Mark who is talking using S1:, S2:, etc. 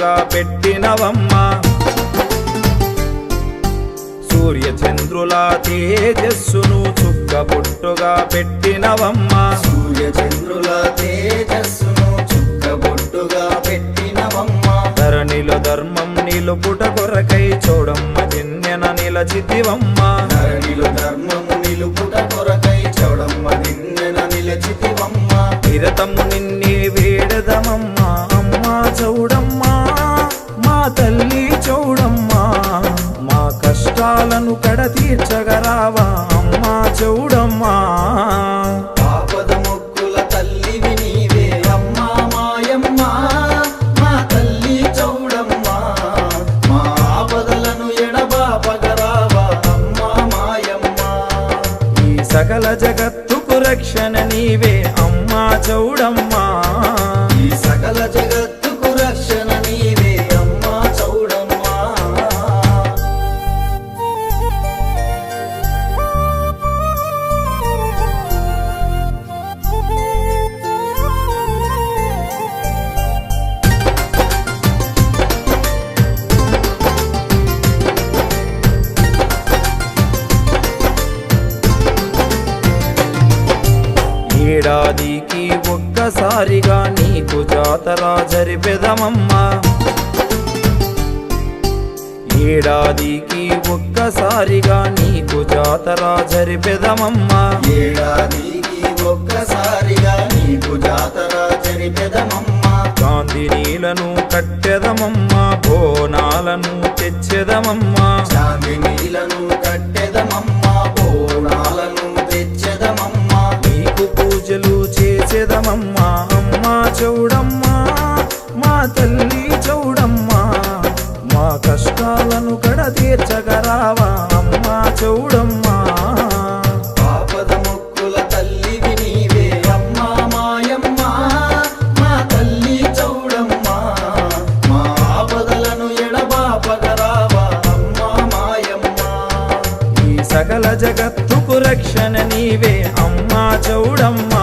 S1: బొట్టుగా పెట్టినవమ్మా సూర్య చంద్రుల తేజస్సును చుక్క బొట్టుగా పెట్టినవమ్మా
S2: సూర్య చంద్రుల తేజస్సును చుక్క బొట్టుగా పెట్టినవమ్మా
S1: ధరణిలో ధర్మం నిలుపుట కొరకై చౌడమ్మ దిన్నెన నిలచితివమ్మా
S2: ధరణిలో ధర్మము నిలుపుట కొరకై చౌడమ్మ దిన్నెన నిలచితివమ్మా
S1: నిరతము నిన్నే వేడదమమ్మా అమ్మా చౌడమ్మా మా తల్లి చౌడమ్మా మా కష్టాలను కడతీర్చగరావా అమ్మా చౌడమ్మా
S2: ఆపద మొక్కుల తల్లివి నీవే అమ్మా మాయమ్మ మా తల్లి చౌడమ్మ మా ఆపదలను ఎడబాపగరావా అమ్మా మాయమ్మ
S1: ఈ సకల జగత్తుకు రక్షణ నీవే అమ్మా చౌడమ్మా
S2: ఈ సకల జగత్తుకు రక్షణ నీవే అమ్మా చౌడమ్మ
S1: ఏడాదికి ఒక్కసారిగా నీకు జాతర జరిపెదమమ్మా ఏడాదికి ఒక్కసారిగా నీకు జాతర జరిపెదమమ్మా
S2: ఏడాదికి ఒక్కసారిగా నీకు జాతర జరిపెదమమ్మా
S1: చాందినీలను కట్టెదమమ్మా బోనాలను తెచ్చెదమమ్మా
S2: చాందినీలను కట్టెదమమ్మా బోనాలను తెచ్చెదమమ్మా
S1: నీకు పూజలు చేసేదమమ్మా అమ్మా చౌడమ్మా మా తల్లి చౌడమ్మా మా కష్టాలను కడతీర్చగరావా అమ్మా చౌడమ్మా
S2: ఆపద మొక్కుల తల్లివి నీవే అమ్మా మాయమ్మ మా తల్లి చౌడమ్మ మా ఆపదలను ఎడబాపగరావా అమ్మా మాయమ్మ
S1: ఈ సకల జగత్తుకు రక్షణ నీవే అమ్మా చౌడమ్మా